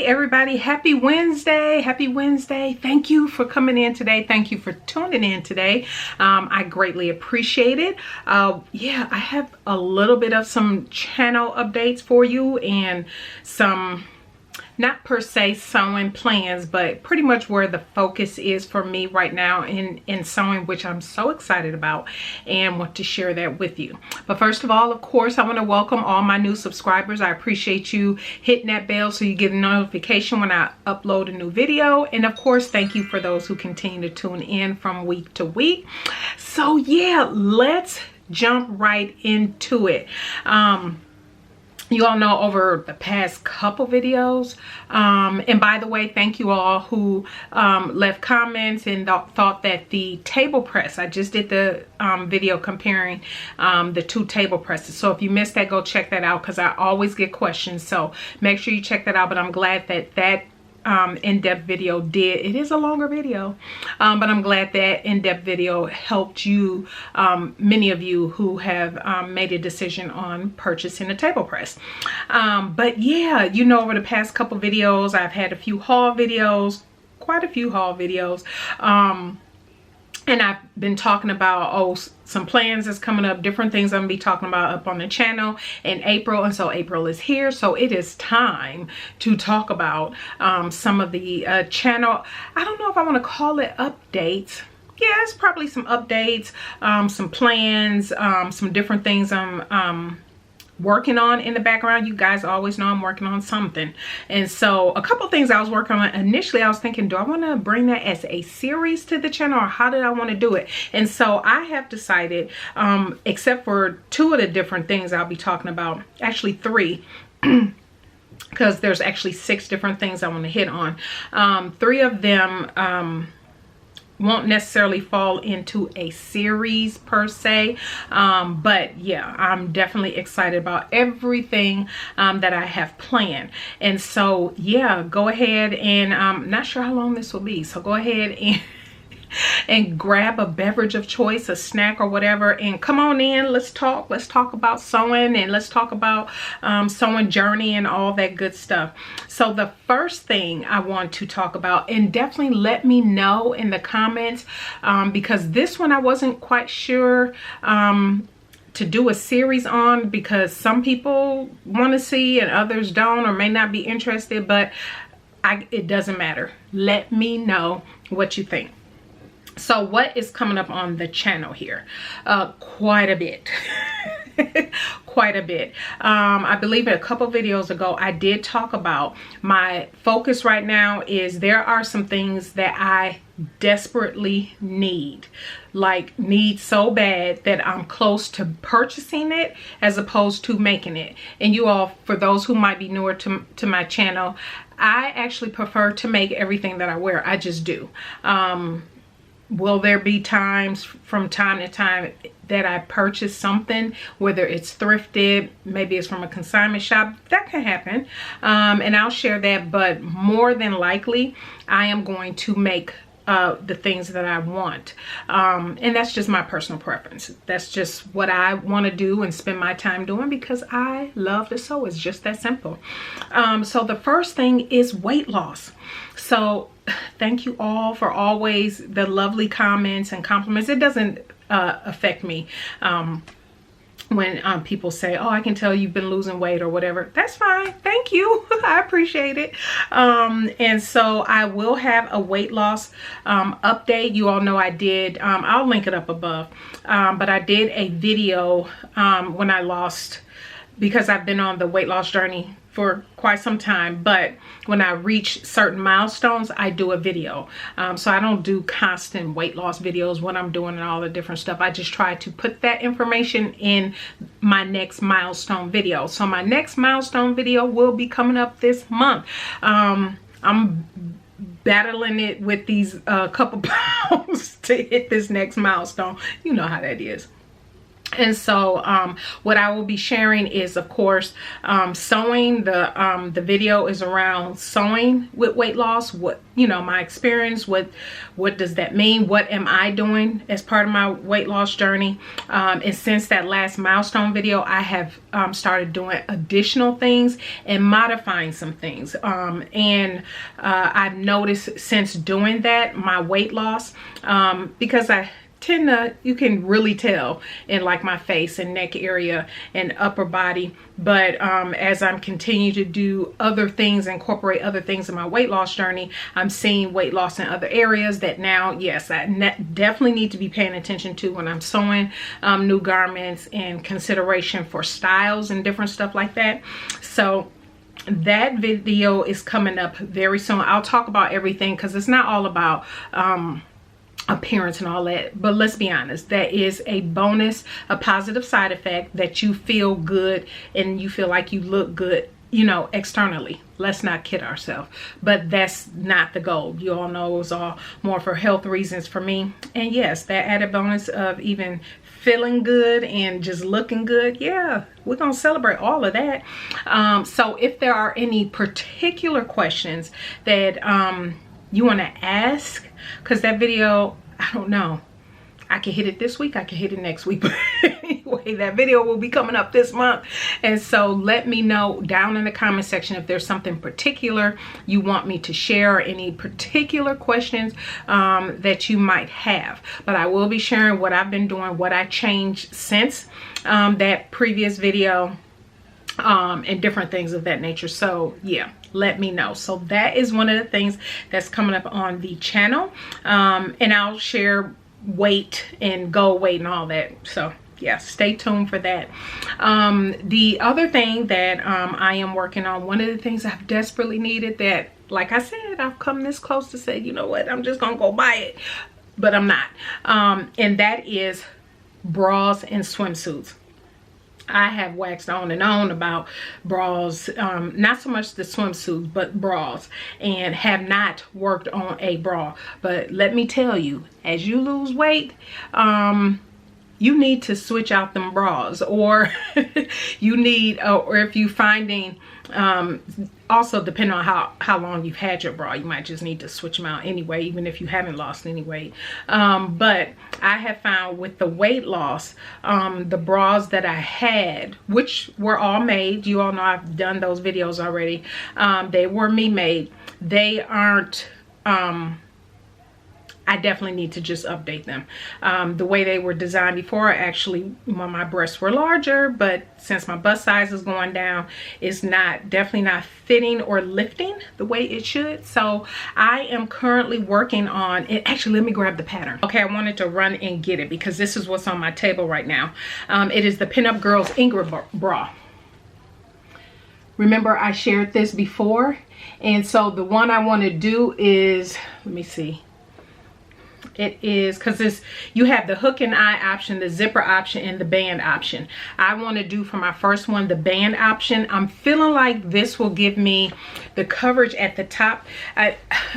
Hey everybody, happy Wednesday. Happy Wednesday. Thank you for coming in today. Thank you for tuning in today. I greatly appreciate it. Yeah, I have a little bit of some channel updates for you and some, not per se sewing plans, but pretty much where the focus is for me right now in sewing, which I'm so excited about and want to share that with you. But first of all, of course, I want to welcome all my new subscribers. I appreciate you hitting that bell so you get a notification when I upload a new video. And of course, thank you for those who continue to tune in from week to week. So yeah, let's jump right into it. You all know over the past couple videos, and by the way, thank you all who left comments and thought that the table press, I just did the video comparing the two table presses. So if you missed that, go check that out because I always get questions. So make sure you check that out. But I'm glad that that in-depth video it is a longer video, but I'm glad that in-depth video helped you, many of you who have made a decision on purchasing a table press. But yeah, you know, over the past couple videos I've had a few haul videos, quite a few haul videos, and I've been talking about some plans that's coming up, different things I'm gonna be talking about up on the channel in April. And so April is here, so it is time to talk about some of the channel, I don't know if I want to call it updates. Yeah, it's probably some updates, some plans, some different things I'm working on in the background. You guys always know I'm working on something. And so a couple things I was working on initially, I was thinking, do I want to bring that as a series to the channel, or how did I want to do it? And so I have decided, except for two of the different things I'll be talking about, actually three, because there's actually 6 different things I want to hit on. 3 of them won't necessarily fall into a series per se, but yeah, I'm definitely excited about everything that I have planned. And so yeah, go ahead and I'm not sure how long this will be, so go ahead and grab a beverage of choice, a snack or whatever, and come on in. Let's talk about sewing, and let's talk about sewing journey and all that good stuff. So the first thing I want to talk about, and definitely let me know in the comments, because this one I wasn't quite sure to do a series on, because some people want to see and others don't, or may not be interested, but it doesn't matter. Let me know what you think. So what is coming up on the channel here? Quite a bit. Quite a bit. I believe a couple videos ago I did talk about my focus right now is there are some things that I desperately need, like need so bad that I'm close to purchasing it as opposed to making it. And you all, for those who might be newer to my channel, I actually prefer to make everything that I wear. I just do. Will there be times from time to time that I purchase something, whether it's thrifted, maybe it's from a consignment shop? That can happen, and I'll share that. But more than likely, I am going to make the things that I want, and that's just my personal preference. That's just what I want to do and spend my time doing, because I love to sew. It's just that simple. So the first thing is weight loss. So thank you all for always the lovely comments and compliments. It doesn't affect me when people say, oh, I can tell you've been losing weight or whatever. That's fine. Thank you. I appreciate it. And so I will have a weight loss update. You all know I did, I'll link it up above, but I did a video when I lost, because I've been on the weight loss journey for quite some time, but when I reach certain milestones, I do a video. So I don't do constant weight loss videos when I'm doing all the different stuff. I just try to put that information in my next milestone video. So my next milestone video will be coming up this month. I'm battling it with these couple pounds to hit this next milestone. You know how that is. And so what I will be sharing is, of course, sewing. The video is around sewing with weight loss, what, you know, my experience, what does that mean, what am I doing as part of my weight loss journey. And since that last milestone video, I have started doing additional things and modifying some things. And I've noticed since doing that, my weight loss, because I tend to, you can really tell in like my face and neck area and upper body, but as I'm continuing to do other things, incorporate other things in my weight loss journey, I'm seeing weight loss in other areas that now, yes, I definitely need to be paying attention to when I'm sewing new garments, and consideration for styles and different stuff like that. So that video is coming up very soon. I'll talk about everything, because it's not all about appearance and all that, but let's be honest, that is a bonus, a positive side effect, that you feel good and you feel like you look good, you know, externally. Let's not kid ourselves, but that's not the goal. You all know it was all more for health reasons for me. And yes, that added bonus of even feeling good and just looking good, yeah, we're gonna celebrate all of that. So if there are any particular questions that you want to ask, because that video, I don't know, I can hit it this week, I can hit it next week, but anyway, that video will be coming up this month. And so let me know down in the comment section if there's something particular you want me to share, or any particular questions that you might have. But I will be sharing what I've been doing, what I changed since that previous video, and different things of that nature. So yeah, let me know. So that is one of the things that's coming up on the channel, and I'll share weight and goal weight and all that. So yeah, stay tuned for that. The other thing that I am working on, one of the things I've desperately needed, that, like I said, I've come this close to say, you know what, I'm just gonna go buy it, but I'm not, and that is bras and swimsuits. I have waxed on and on about bras, not so much the swimsuits, but bras, and have not worked on a bra. But let me tell you, as you lose weight, you need to switch out them bras, or you need, or if you finding, also depending on how long you've had your bra, you might just need to switch them out anyway, even if you haven't lost any weight. But I have found with the weight loss, the bras that I had, which were all made, you all know I've done those videos already, they were me made, they aren't, I definitely need to just update them. The way they were designed before, actually, when my breasts were larger, but since my bust size is going down, it's not, definitely not fitting or lifting the way it should. So I am currently working on it. Actually, let me grab the pattern. Okay, I wanted to run and get it because this is what's on my table right now. It is the Pinup Girls Ingrid bra. Remember, I shared this before, and so the one I want to do is, let me see. It is, because it's, you have the hook and eye option, the zipper option, and the band option. I want to do for my first one the band option. I'm feeling like this will give me the coverage at the top.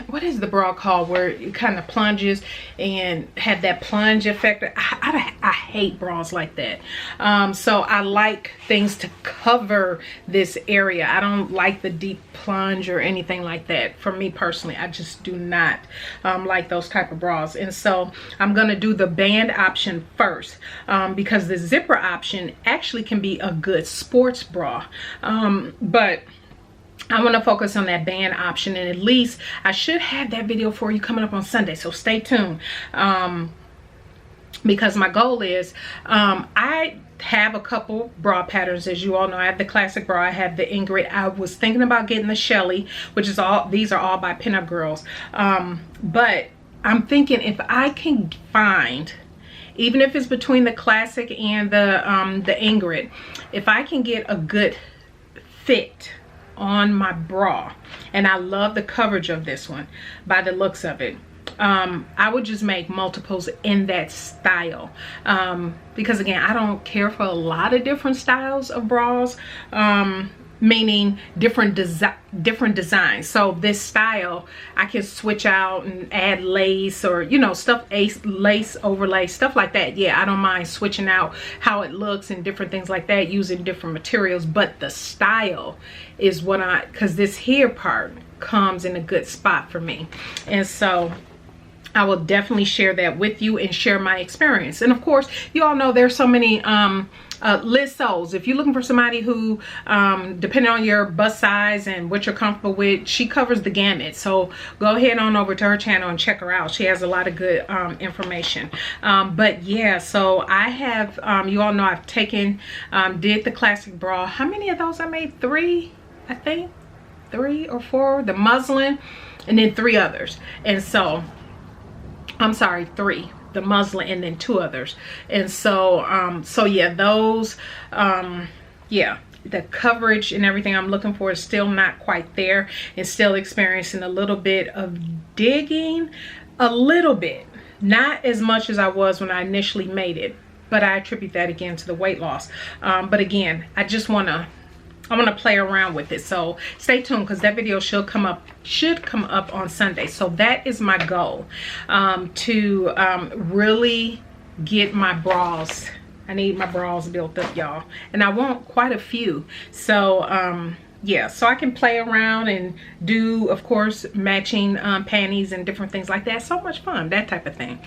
What is the bra called where it kind of plunges and have that plunge effect? I hate bras like that. So I like things to cover this area. I don't like the deep plunge or anything like that. For me personally, I just do not like those type of bras. And so I'm going to do the band option first, because the zipper option actually can be a good sports bra. But I want to focus on that band option, and at least I should have that video for you coming up on Sunday. So stay tuned, because my goal is, I have a couple bra patterns. As you all know, I have the classic bra, I have the Ingrid. I was thinking about getting the Shelly, which is all, these are all by Pinup Girls. But I'm thinking if I can find, even if it's between the classic and the Ingrid, if I can get a good fit on my bra, and I love the coverage of this one by the looks of it, I would just make multiples in that style, because again, I don't care for a lot of different styles of bras. meaning different designs. So this style, I can switch out and add lace, or you know, stuff, lace overlay, stuff like that. Yeah, I don't mind switching out how it looks and different things like that, using different materials. But the style is what because this here part comes in a good spot for me. And so I will definitely share that with you and share my experience. And of course, you all know there's so many Liz Souls. If you're looking for somebody who, depending on your bust size and what you're comfortable with, she covers the gamut. So go ahead on over to her channel and check her out. She has a lot of good information. But yeah, so I have, you all know I've taken, did the classic bra. How many of those I made? 3, I think. 3 or 4. The muslin, and then 3 others. And so, I'm sorry, 3. The muslin and then 2 others. And so so yeah, those yeah, the coverage and everything I'm looking for is still not quite there, and still experiencing a little bit of digging, a little bit, not as much as I was when I initially made it, but I attribute that again to the weight loss. But again, I just want to play around with it. So stay tuned, because that video should come up on Sunday. So that is my goal, to really get my bras. I need my bras built up, y'all, and I want quite a few. So yeah, so I can play around and do, of course, matching panties and different things like that. So much fun, that type of thing.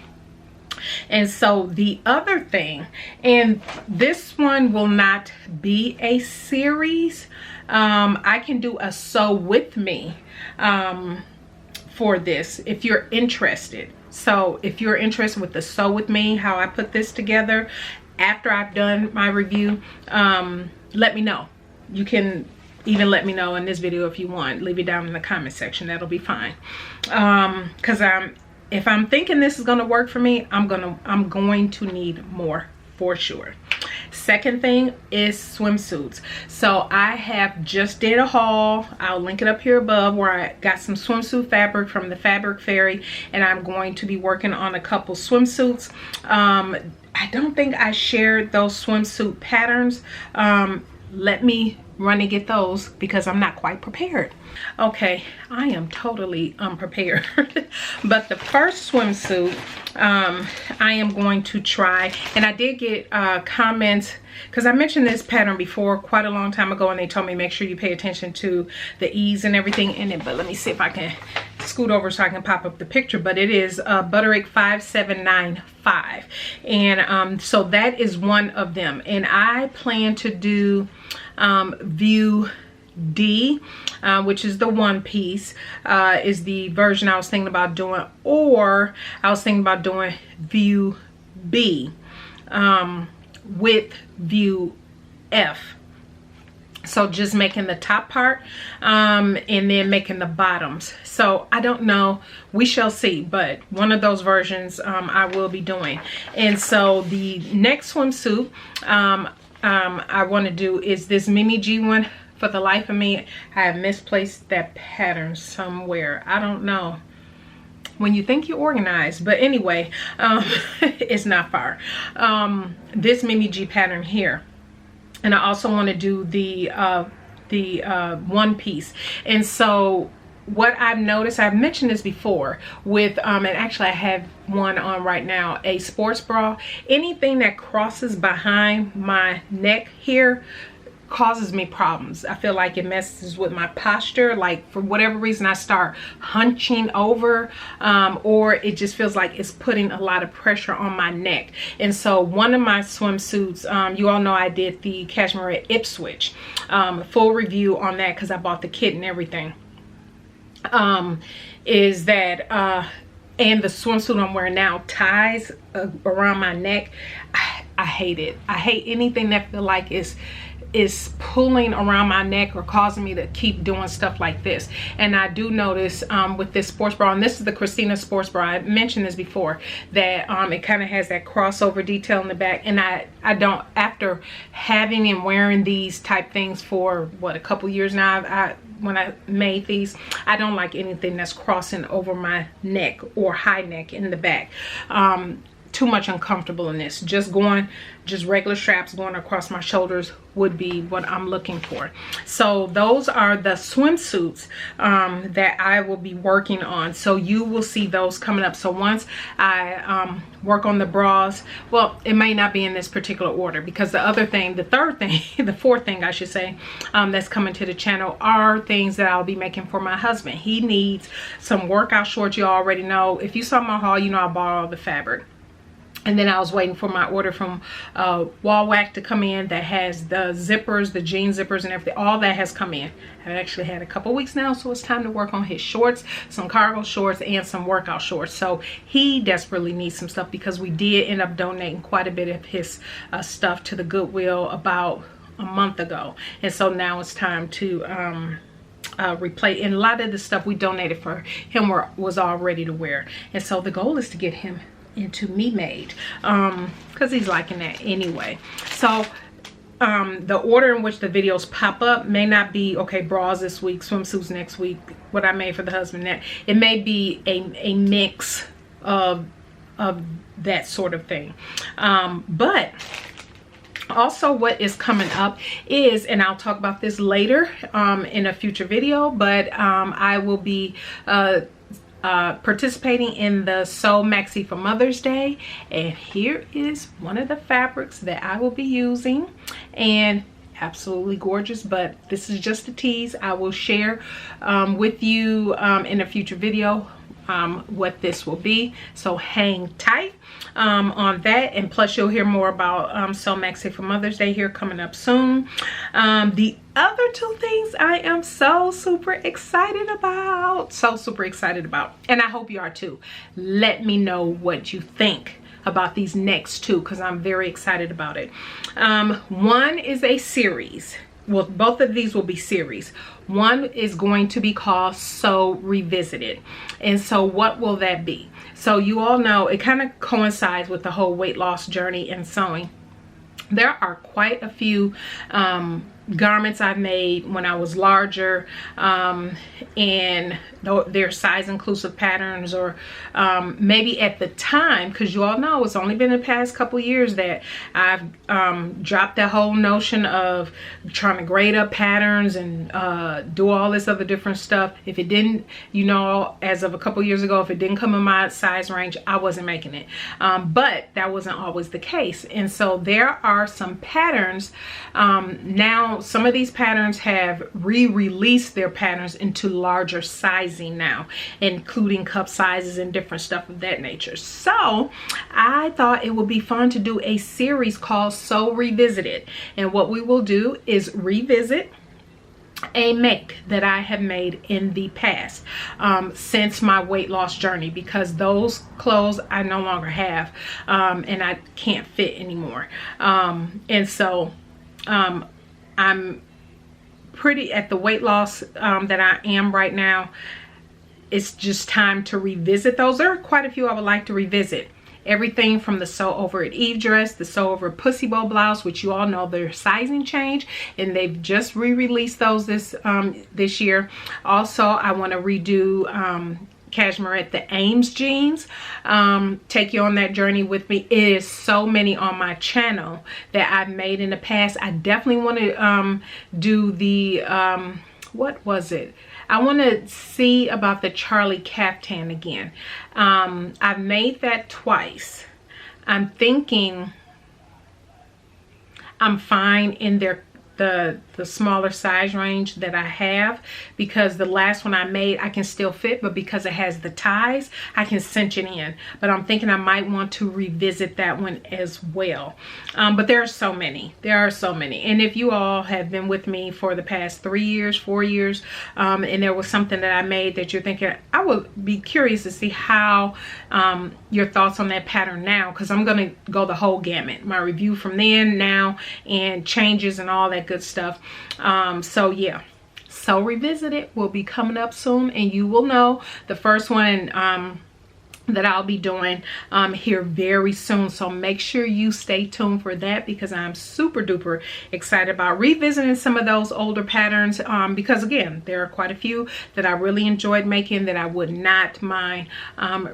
And so the other thing, and this one will not be a series, I can do a sew with me for this if you're interested. So if you're interested with the sew with me, how I put this together after I've done my review, let me know. You can even let me know in this video if you want. Leave it down in the comment section. That'll be fine. Because if I'm thinking this is going to work for me, I'm going to need more for sure. Second thing is swimsuits. So I have just did a haul. I'll link it up here above, where I got some swimsuit fabric from the Fabric Fairy, and I'm going to be working on a couple swimsuits. I don't think I shared those swimsuit patterns. Let me run and get those, because I'm not quite prepared. Okay, I am totally unprepared. But the first swimsuit, I am going to try, and I did get comments, because I mentioned this pattern before quite a long time ago, and they told me make sure you pay attention to the ease and everything in it. But let me see if I can scoot over so I can pop up the picture. But it is Butterick 5795, and so that is one of them. And I plan to do View D, which is the one piece, is the version I was thinking about doing, or I was thinking about doing View B with View F. So just making the top part and then making the bottoms. So I don't know, we shall see, but one of those versions I will be doing. And so the next swimsuit I want to do is this Mimi G one. For the life of me, I have misplaced that pattern somewhere. I don't know. When you think you're organized, but anyway, it's not far. This Mimi G pattern here, and I also want to do the one piece. And so what I've noticed, I've mentioned this before with and actually I have one on right now, a sports bra. Anything that crosses behind my neck here causes me problems. I feel like it messes with my posture. Like for whatever reason, I start hunching over, or it just feels like it's putting a lot of pressure on my neck. And so one of my swimsuits, you all know I did the Cashmere at Ipswich, full review on that because I bought the kit and everything, is that and the swimsuit I'm wearing now ties around my neck. I hate it. I hate anything that feel like is pulling around my neck or causing me to keep doing stuff like this. And I do notice with this sports bra, and this is the Christina sports bra, I mentioned this before, that it kind of has that crossover detail in the back. And I don't, after having and wearing these type things for what, a couple years now, when I made these, I don't like anything that's crossing over my neck or high neck in the back. too much uncomfortable in this. Just regular straps going across my shoulders would be what I'm looking for. So those are the swimsuits that I will be working on. So you will see those coming up. So once I work on the bras, well, it may not be in this particular order, because the fourth thing I should say, that's coming to the channel are things that I'll be making for my husband. He needs some workout shorts. You already know, if you saw my haul, you know I bought all the fabric. And then I was waiting for my order from Wallwack to come in that has the zippers, the jean zippers and everything. All that has come in. I've actually had a couple weeks now, so it's time to work on his shorts, some cargo shorts and some workout shorts. So he desperately needs some stuff, because we did end up donating quite a bit of his stuff to the Goodwill about a month ago. And so now it's time to replace. And a lot of the stuff we donated for him was all ready to wear. And so the goal is to get him into Me Made, because he's liking that anyway. So the order in which the videos pop up may not be, okay, bras this week, swimsuits next week, what I made for the husband. That it may be a mix of that sort of thing. But also what is coming up is, and I'll talk about this later in a future video, but I will be participating in the Sew Maxi for Mother's Day, and here is one of the fabrics that I will be using, and absolutely gorgeous. But this is just a tease. I will share with you in a future video what this will be, so hang tight on that. And plus you'll hear more about Sew Maxi for Mother's Day here coming up soon. The other two things I am so super excited about, and I hope you are too. Let me know what you think about these next two, because I'm very excited about it. One is a series. Well, both of these will be series. One is going to be called Sew Revisited. And so what will that be? So you all know it kind of coincides with the whole weight loss journey and sewing. There are quite a few garments I've made when I was larger, and they're size inclusive patterns, or maybe at the time, because you all know it's only been the past couple years that I've dropped that whole notion of trying to grade up patterns and do all this other different stuff. If it didn't, you know, as of a couple years ago, if it didn't come in my size range, I wasn't making it. But that wasn't always the case. And so there are some patterns now. Some of these patterns have re-released their patterns into larger sizing now, including cup sizes and different stuff of that nature. So I thought it would be fun to do a series called Sew Revisited. And what we will do is revisit a make that I have made in the past since my weight loss journey, because those clothes I no longer have, and I can't fit anymore. And so I'm pretty at the weight loss that I am right now. It's just time to revisit those. There are quite a few I would like to revisit. Everything from the Sew Over It Eve dress, the Sew Over Pussy Bow blouse, which you all know their sizing change, and they've just re-released those this year. Also, I want to redo Cashmere the Ames jeans. Take you on that journey with me. It is so many on my channel that I've made in the past. I definitely want to do the what was it? I want to see about the Charlie caftan again. I've made that twice. I'm thinking I'm fine in the smaller size range that I have, because the last one I made I can still fit, but because it has the ties I can cinch it in. But I'm thinking I might want to revisit that one as well. But there are so many, and if you all have been with me for the past 3 years, 4 years, and there was something that I made that you're thinking, I would be curious to see how your thoughts on that pattern now, because I'm gonna go the whole gamut, my review from then, now, and changes and all that good stuff. So yeah, Sew Revisited will be coming up soon, and you will know. The first one that I'll be doing here very soon. So make sure you stay tuned for that, because I'm super duper excited about revisiting some of those older patterns, because again, there are quite a few that I really enjoyed making that I would not mind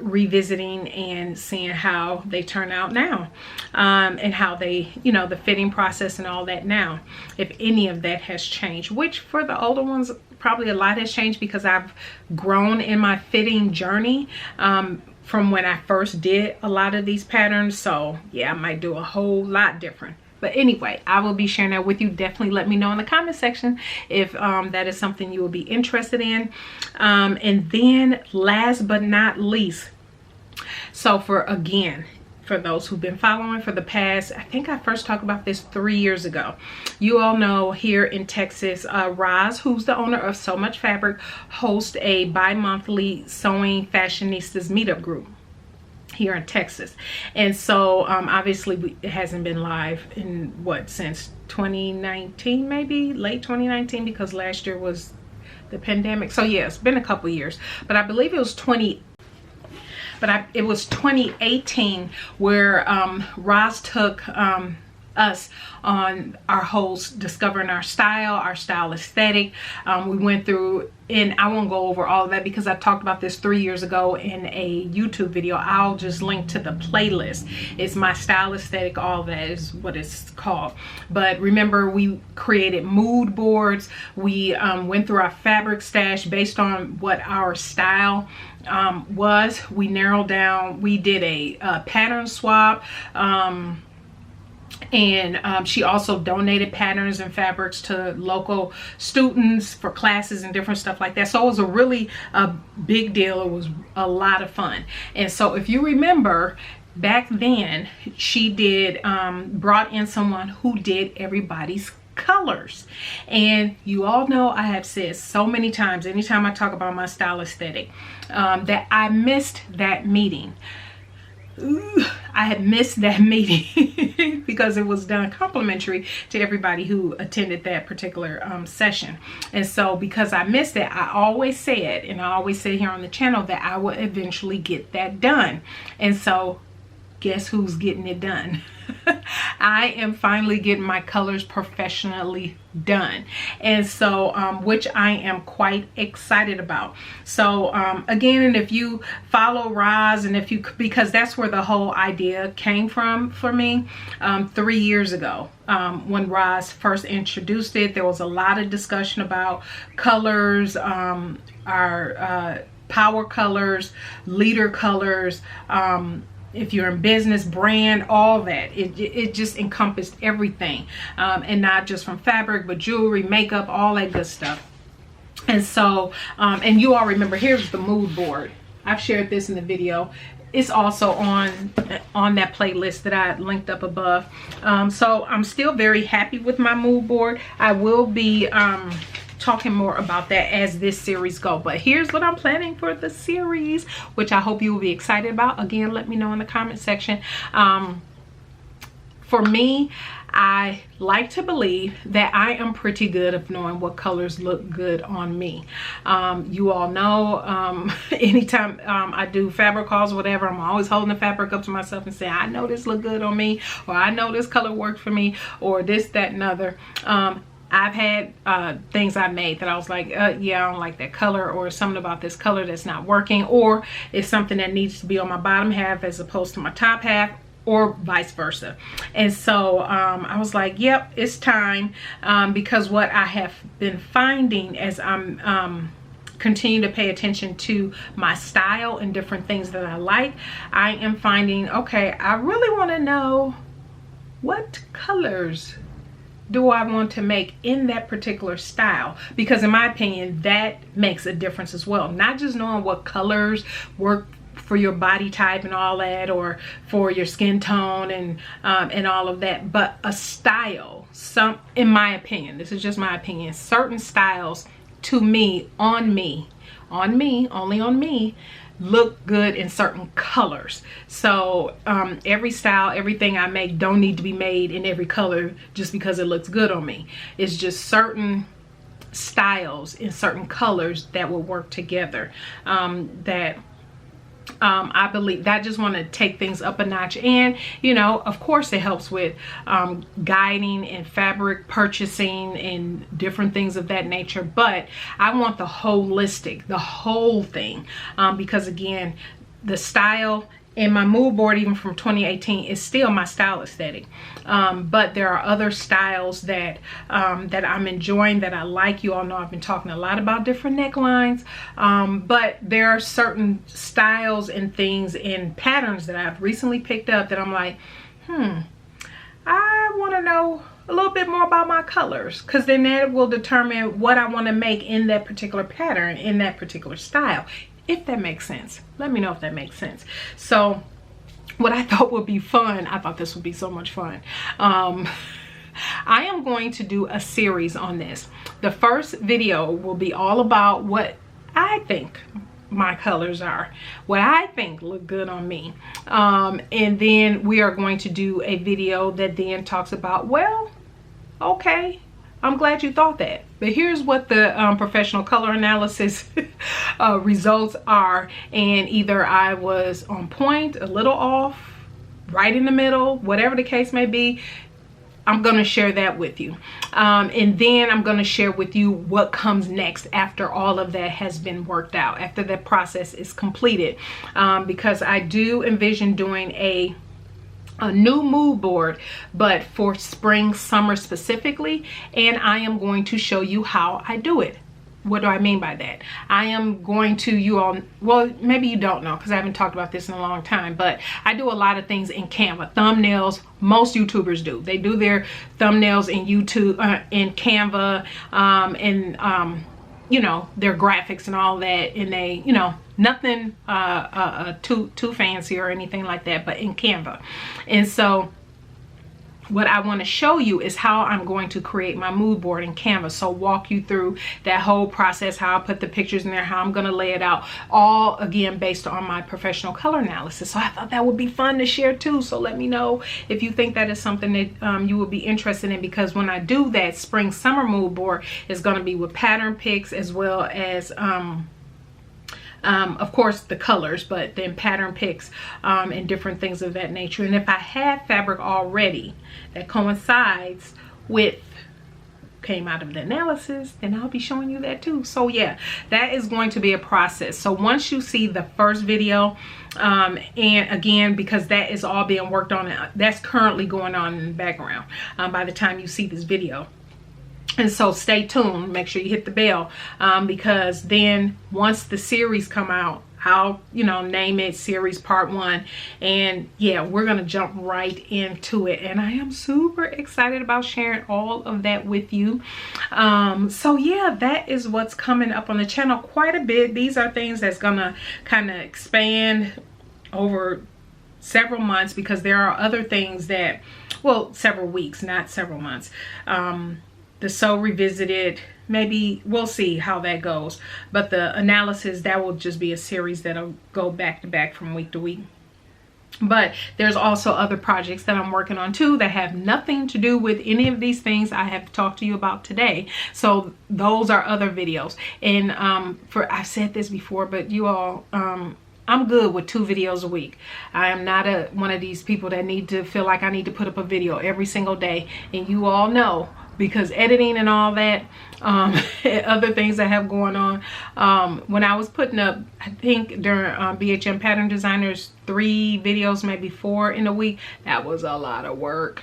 revisiting and seeing how they turn out now, and how they, you know, the fitting process and all that now, if any of that has changed, which for the older ones probably a lot has changed, because I've grown in my fitting journey from when I first did a lot of these patterns. So yeah, I might do a whole lot different. But anyway, I will be sharing that with you. Definitely let me know in the comment section if that is something you will be interested in. And then last but not least, so for those who've been following for the past, I think I first talked about this 3 years ago. You all know here in Texas, Roz, who's the owner of So Much Fabric, hosts a bi-monthly sewing fashionistas meetup group here in Texas. And so obviously it hasn't been live in since 2019, maybe late 2019, because last year was the pandemic. So yeah, it's been a couple years, but I believe it was 2018 where Roz took us on our whole discovering our style aesthetic. We went through, and I won't go over all of that because I talked about this 3 years ago in a YouTube video. I'll just link to the playlist. It's my style aesthetic, all that is what it's called. But remember, we created mood boards. We went through our fabric stash based on what our style was. We narrowed down, we did a pattern swap, and she also donated patterns and fabrics to local students for classes and different stuff like that. So it was a really big deal. It was a lot of fun. And so if you remember, back then she did brought in someone who did everybody's colors. And you all know I have said so many times, anytime I talk about my style aesthetic, that I missed that meeting. I had missed that meeting because it was done complimentary to everybody who attended that particular session. And so because I missed it, I always said, and I always say here on the channel, that I will eventually get that done. And so guess who's getting it done? I am finally getting my colors professionally done, and so which I am quite excited about. So again, and if you follow Roz, and if you, because that's where the whole idea came from for me 3 years ago, when Roz first introduced it. There was a lot of discussion about colors, our power colors, leader colors, if you're in business, brand, all that. It just encompassed everything, and not just from fabric, but jewelry, makeup, all that good stuff. And so and you all remember, here's the mood board. I've shared this in the video. It's also on that playlist that I linked up above. So I'm still very happy with my mood board. I will be talking more about that as this series go, but here's what I'm planning for the series, which I hope you will be excited about. Again, let me know in the comment section. For me, I like to believe that I am pretty good at knowing what colors look good on me. You all know, anytime I do fabric hauls, whatever, I'm always holding the fabric up to myself and saying, I know this look good on me, or I know this color worked for me, or this, that, and other. I've had things I made that I was like, yeah, I don't like that color, or something about this color that's not working, or it's something that needs to be on my bottom half as opposed to my top half, or vice versa. And so I was like, yep, it's time, because what I have been finding as I'm continue to pay attention to my style and different things that I like, I am finding, okay, I really want to know what colors do I want to make in that particular style, because in my opinion that makes a difference as well. Not just knowing what colors work for your body type and all that, or for your skin tone and all of that, but a style. Some, in my opinion, this is just my opinion, certain styles to me, only on me, look good in certain colors. So every style, everything I make don't need to be made in every color just because it looks good on me. It's just certain styles in certain colors that will work together, that I believe that I just want to take things up a notch. And you know, of course it helps with guiding and fabric purchasing and different things of that nature, but I want the holistic, the whole thing, because again, the style and my mood board even from 2018 is still my style aesthetic, but there are other styles that that I'm enjoying, that I like. You all know I've been talking a lot about different necklines, but there are certain styles and things and patterns that I've recently picked up that I'm like, I want to know a little bit more about my colors, because then that will determine what I want to make in that particular pattern, in that particular style, if that makes sense. Let me know if that makes sense. So what I thought would be fun, I thought this would be so much fun. I am going to do a series on this. The first video will be all about what I think my colors are, what I think look good on me. And then we are going to do a video that then talks about, well, okay, I'm glad you thought that, but here's what the professional color analysis results are. And either I was on point, a little off, right in the middle, whatever the case may be, I'm going to share that with you. And then I'm going to share with you what comes next after all of that has been worked out, after that process is completed, because I do envision doing a new mood board, but for spring, summer specifically, and I am going to show you how I do it. What do I mean by that? I am going to, you all, well, maybe you don't know because I haven't talked about this in a long time, but I do a lot of things in Canva. Thumbnails, most YouTubers do. They do their thumbnails in YouTube, in Canva, and you know, their graphics and all that, and they, you know, nothing too fancy or anything like that, but in Canva. And so what I want to show you is how I'm going to create my mood board in Canva. So walk you through that whole process, how I put the pictures in there, how I'm going to lay it out, all again based on my professional color analysis. So I thought that would be fun to share too. So let me know if you think that is something that you would be interested in, because when I do that spring summer mood board, is going to be with pattern picks as well as of course the colors, but then pattern picks and different things of that nature. And if I have fabric already that coincides with, came out of the analysis, then I'll be showing you that too. So yeah, that is going to be a process. So once you see the first video, and again, because that is all being worked on, that's currently going on in the background by the time you see this video. And so stay tuned, make sure you hit the bell, because then once the series come out, I'll, you know, name it series part 1, and yeah, we're gonna jump right into it, and I am super excited about sharing all of that with you. So yeah, that is what's coming up on the channel, quite a bit. These are things that's gonna kind of expand over several months, because there are other things that, well, several weeks, not several months. The Sew Revisited, maybe we'll see how that goes, but the analysis, that will just be a series that'll go back to back from week to week. But there's also other projects that I'm working on too that have nothing to do with any of these things I have talked to you about today. So those are other videos. And I've said this before, but you all, I'm good with 2 videos a week. I am not one of these people that need to feel like I need to put up a video every single day. And you all know, because editing and all that, other things I have going on. When I was putting up, I think during BHM Pattern Designers, 3 videos, maybe 4 in a week, that was a lot of work.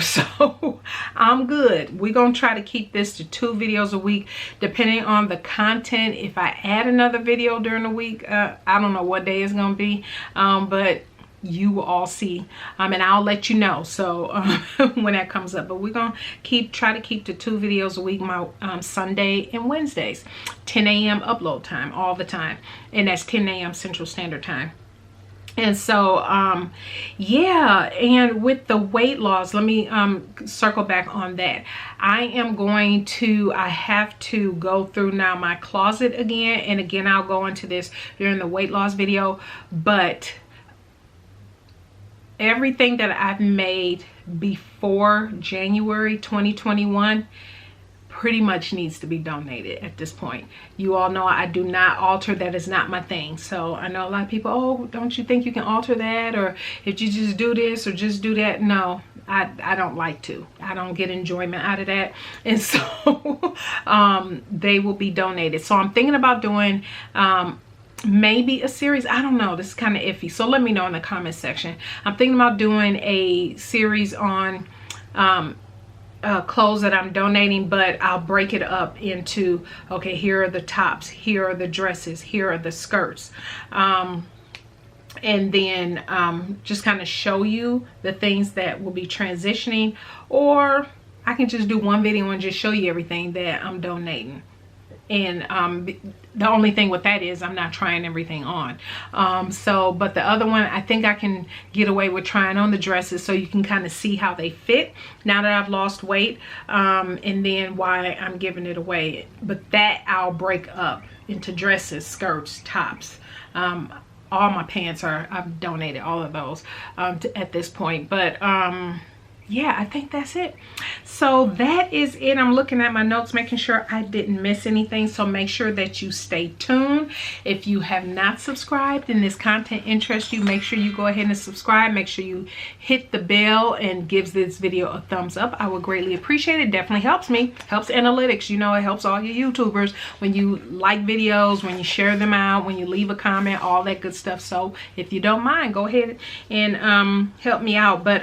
So I'm good. We're gonna try to keep this to 2 videos a week, depending on the content. If I add another video during the week, I don't know what day it's gonna be, but you will all see, and I'll let you know. So when that comes up, but we're gonna try to keep to 2 videos a week, my Sunday and Wednesdays, 10 a.m. upload time all the time, and that's 10 a.m. Central Standard Time. And so yeah, and with the weight loss, let me circle back on that. I have to go through now my closet again, and again I'll go into this during the weight loss video, but everything that I've made before January 2021 pretty much needs to be donated at this point. You all know I do not alter. That is not my thing. So I know a lot of people, oh, don't you think you can alter that? Or if you just do this or just do that. No, I don't like to. I don't get enjoyment out of that. And so they will be donated. So I'm thinking about doing maybe a series. I don't know. This is kind of iffy. So let me know in the comment section. I'm thinking about doing a series on clothes that I'm donating, but I'll break it up into, okay, here are the tops, here are the dresses, here are the skirts. And then just kind of show you the things that will be transitioning, or I can just do one video and just show you everything that I'm donating. And the only thing with that is I'm not trying everything on. But the other one, I think I can get away with trying on the dresses so you can kind of see how they fit now that I've lost weight, and then why I'm giving it away. But that I'll break up into dresses, skirts, tops. All my pants I've donated all of those at this point. But yeah, I think that's it. So that is it. I'm looking at my notes, making sure I didn't miss anything. So make sure that you stay tuned. If you have not subscribed and this content interests you, make sure you go ahead and subscribe. Make sure you hit the bell and give this video a thumbs up. I would greatly appreciate it. Definitely helps me. Helps analytics. You know, it helps all you YouTubers when you like videos, when you share them out, when you leave a comment, all that good stuff. So if you don't mind, go ahead and help me out. But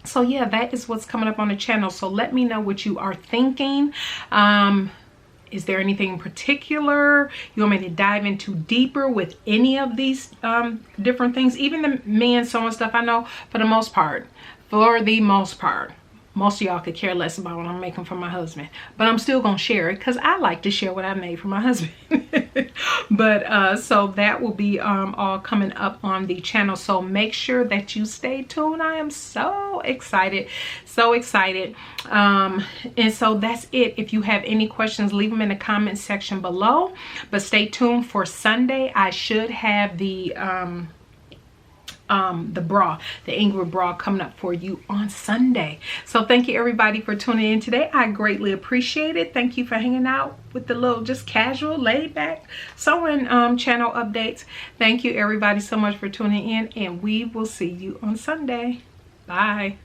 so yeah, that is what's coming up on the channel. So let me know what you are thinking. Is there anything in particular you want me to dive into deeper with any of these different things? Even the men sewing stuff, I know for the most part, most of y'all could care less about what I'm making for my husband, but I'm still gonna share it because I like to share what I made for my husband. But so that will be all coming up on the channel, so make sure that you stay tuned. I am so excited, and so that's it. If you have any questions, leave them in the comment section below, but stay tuned for Sunday. I should have the bra, the Ingrid bra, coming up for you on Sunday. So thank you everybody for tuning in today. I greatly appreciate it. Thank you for hanging out with the little just casual laid back sewing channel updates. Thank you everybody so much for tuning in, and we will see you on Sunday. Bye.